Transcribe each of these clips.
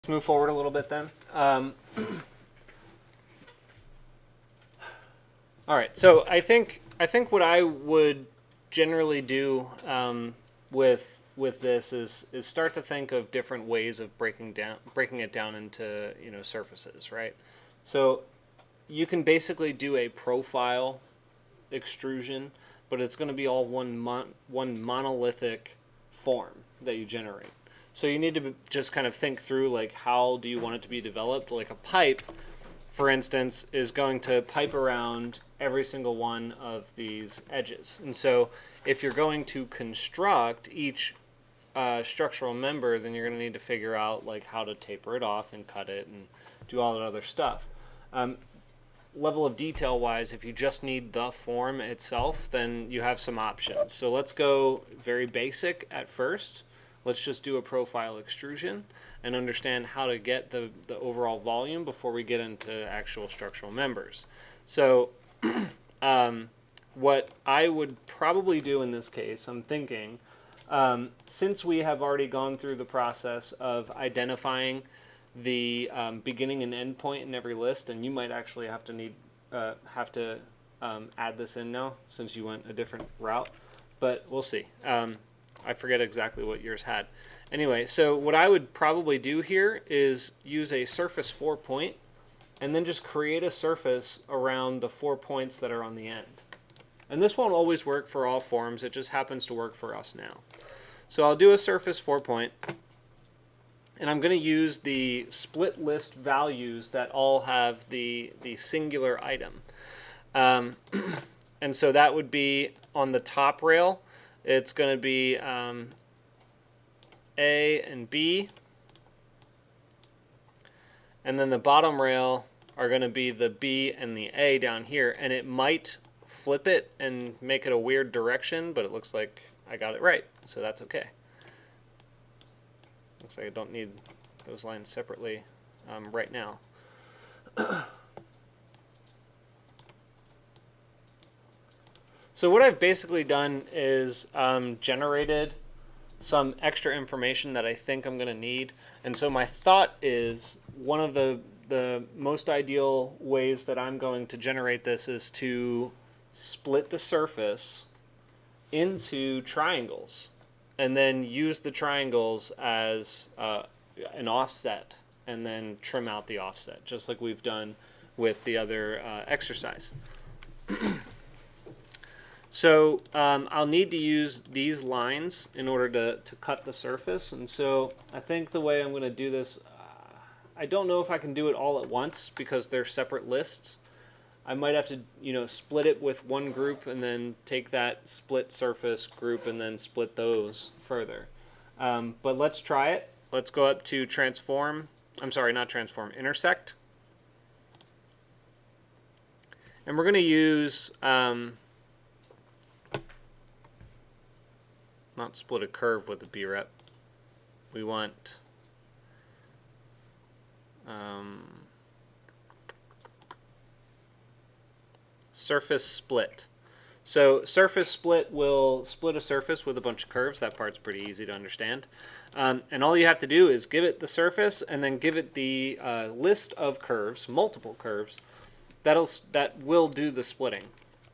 Let's move forward a little bit then. All right, so I think what I would generally do with this is start to think of different ways of breaking it down into surfaces, right? So you can basically do a profile extrusion, but it's going to be all one monolithic form that you generate. So you need to just kind of think through, like, how do you want it to be developed? Like a pipe, for instance, is going to pipe around every single one of these edges. And so if you're going to construct each structural member, then you're going to need to figure out like how to taper it off and cut it and do all that other stuff. Level of detail wise, if you just need the form itself, then you have some options. So let's go very basic at first. Let's just do a profile extrusion and understand how to get the overall volume before we get into actual structural members. So what I would probably do in this case, I'm thinking, since we have already gone through the process of identifying the beginning and end point in every list, and you might actually have to add this in now since you went a different route, but we'll see. I forget exactly what yours had. Anyway, so what I would probably do here is use a surface 4 point and then just create a surface around the 4 points that are on the end. And this won't always work for all forms, it just happens to work for us now. So I'll do a surface 4 point, and I'm going to use the split list values that all have the singular item. And so that would be on the top rail, it's going to be A and B. And then the bottom rail are going to be the B and the A down here. And it might flip it and make it a weird direction, but it looks like I got it right. So that's okay. Looks like I don't need those lines separately right now. So what I've basically done is generated some extra information that I think I'm going to need. And so my thought is one of the most ideal ways that I'm going to generate this is to split the surface into triangles and then use the triangles as an offset and then trim out the offset, just like we've done with the other exercise. So I'll need to use these lines in order to cut the surface. And so I think the way I'm going to do this, I don't know if I can do it all at once because they're separate lists. I might have to, split it with one group and then take that split surface group and then split those further. But let's try it. Let's go up to transform. I'm sorry, not transform, intersect. And we're going to use... not split a curve with a B-rep. We want surface split. So surface split will split a surface with a bunch of curves. That part's pretty easy to understand. And all you have to do is give it the surface and then give it the list of curves, multiple curves, that will do the splitting.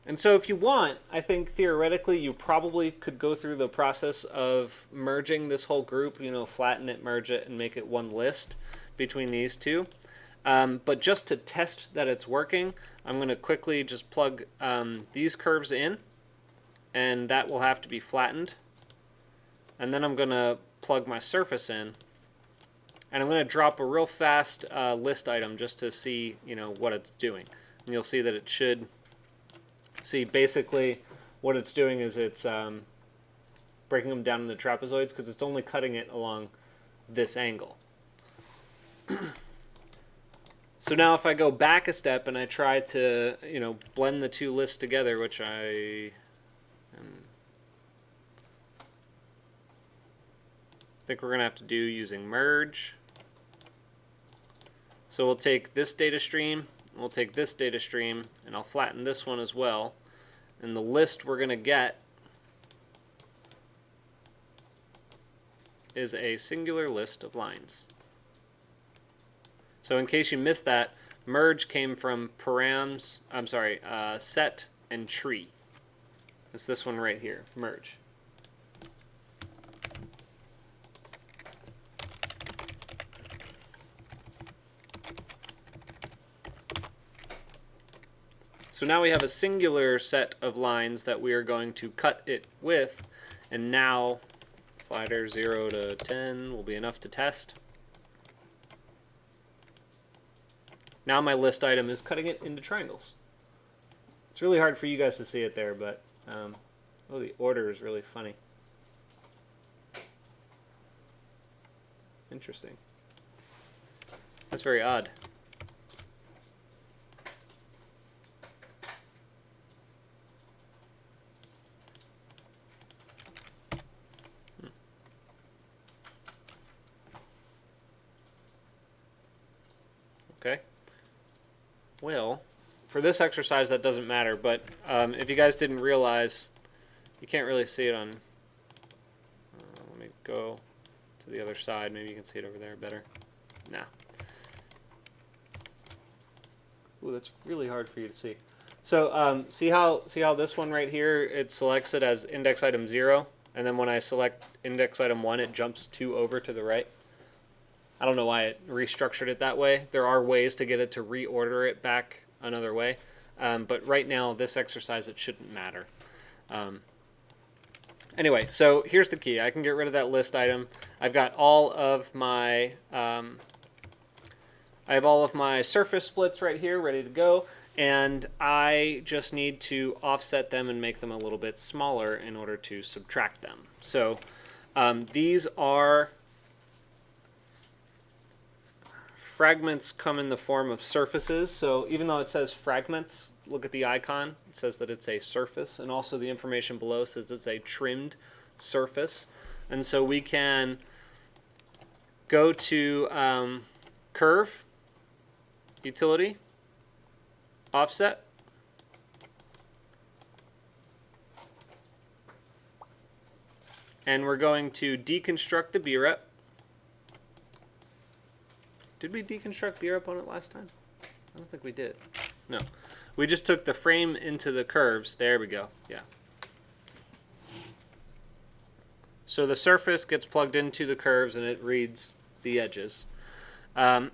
And so if you want, I think theoretically you probably could go through the process of merging this whole group, flatten it, merge it, and make it one list between these two. But just to test that it's working, I'm going to quickly just plug these curves in, and that will have to be flattened. And then I'm going to plug my surface in, and I'm going to drop a real fast list item just to see what it's doing. And you'll see that it should... See, basically what it's doing is it's breaking them down into trapezoids because it's only cutting it along this angle. So now if I go back a step and I try to, blend the two lists together, which I think we're going to have to do using merge. So we'll take this data stream, we'll take this data stream, and I'll flatten this one as well. And the list we're going to get is a singular list of lines. So in case you missed that, merge came from set and tree. It's this one right here, merge. So now we have a singular set of lines that we are going to cut it with, and now slider 0 to 10 will be enough to test. Now my list item is cutting it into triangles. It's really hard for you guys to see it there, but oh, the order is really funny. Interesting. That's very odd. Okay. Well, for this exercise that doesn't matter, but if you guys didn't realize, you can't really see it on, let me go to the other side, maybe you can see it over there better. Nah. Ooh, that's really hard for you to see. So see how this one right here, it selects it as index item 0, and then when I select index item 1, it jumps 2 over to the right? I don't know why it restructured it that way. There are ways to get it to reorder it back another way. But right now, this exercise, it shouldn't matter. Anyway, so here's the key. I can get rid of that list item. I've got all of my I have all of my surface splits right here ready to go, and I just need to offset them and make them a little bit smaller in order to subtract them. So these are fragments come in the form of surfaces, so even though it says fragments, look at the icon, it says that it's a surface, and also the information below says it's a trimmed surface. And so we can go to curve, utility, offset, and we're going to deconstruct the B-rep. Did we deconstruct B-rep on it last time? I don't think we did. No. We just took the frame into the curves. There we go. Yeah. So the surface gets plugged into the curves and it reads the edges. And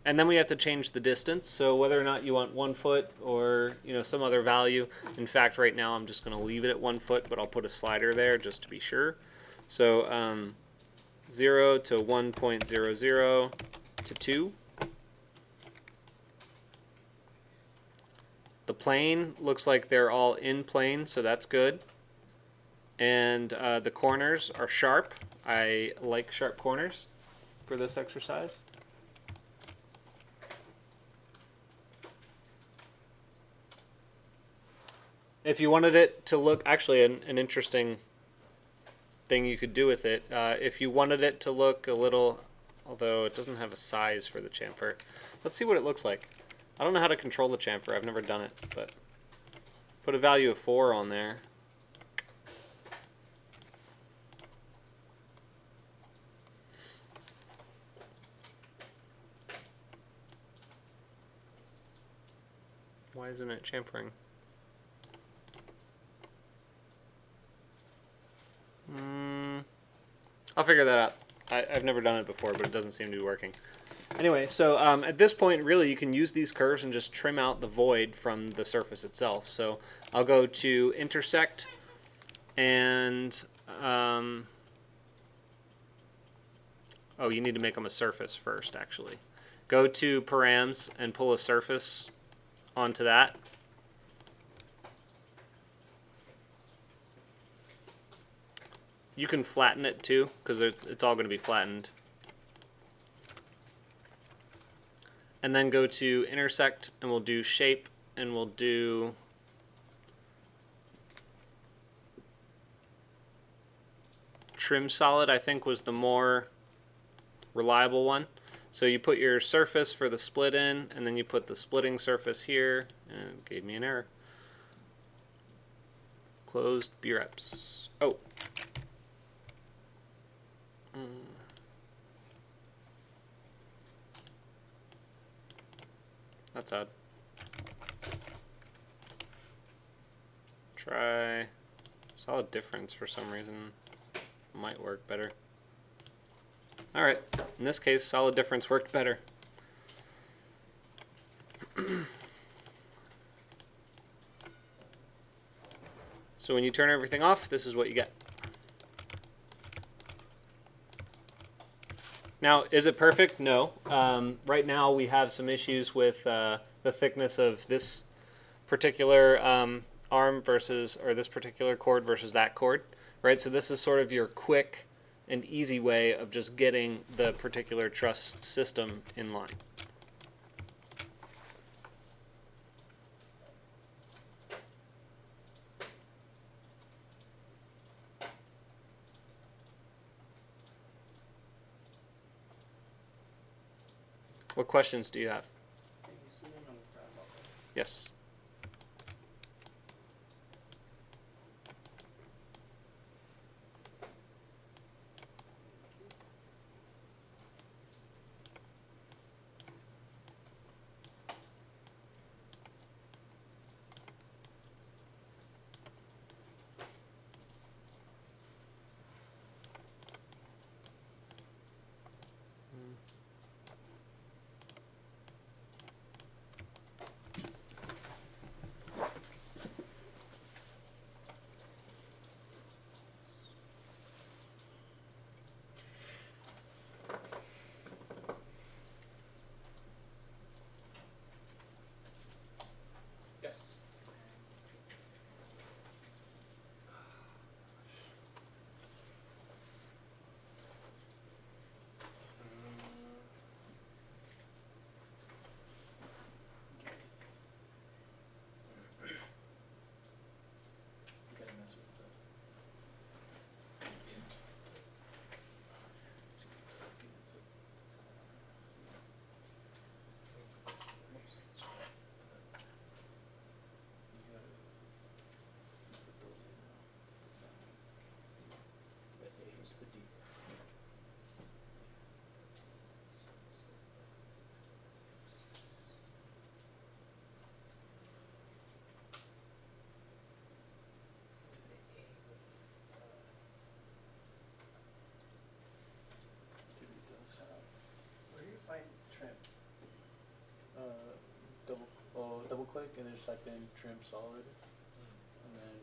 then we have to change the distance. So whether or not you want 1 foot or some other value. In fact, right now I'm just going to leave it at 1 foot, but I'll put a slider there just to be sure. So 0 to 1.00 to 2. The plane looks like they're all in plane, so that's good. And the corners are sharp. I like sharp corners for this exercise. If you wanted it to look, actually an interesting thing you could do with it, if you wanted it to look a little, although it doesn't have a size for the chamfer. Let's see what it looks like. I don't know how to control the chamfer. I've never done it, but put a value of 4 on there. Why isn't it chamfering? I'll figure that out. I've never done it before, but it doesn't seem to be working. Anyway, so at this point, really, you can use these curves and just trim out the void from the surface itself. So I'll go to intersect, and oh, you need to make them a surface first, actually. Go to params and pull a surface onto that. You can flatten it too, because it's all going to be flattened. And then go to intersect, and we'll do shape, and we'll do trim solid, I think was the more reliable one. So you put your surface for the split in, and then you put the splitting surface here, and it gave me an error. Closed B-reps. Oh. That's odd. Try solid difference for some reason. Might work better. Alright, in this case, solid difference worked better. So when you turn everything off, this is what you get. Now, is it perfect? No. Right now we have some issues with the thickness of this particular arm versus, or this particular cord versus that cord, right? So this is sort of your quick and easy way of just getting the particular truss system in line. What questions do you have? Yes. Yes. Double click and then just type in trim solid, and then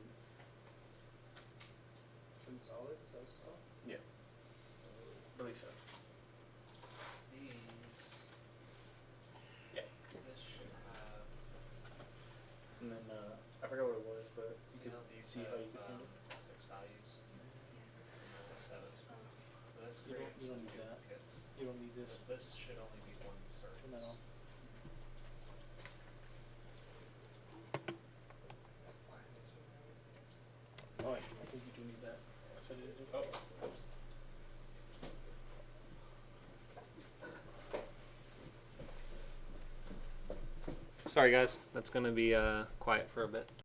Trim solid? Is that solid? yeah, I believe so. These. Yeah. This should have. And then I forgot what it was, but you See could how these see have how you could handle. 6 values. And the 7's. So that's You great. don't need that. Duplicates. You don't need this. Because this should only be one surface. Turn that off. Oh, I think you do need that. So did it. Oh, oops. Sorry guys, that's going to be quiet for a bit.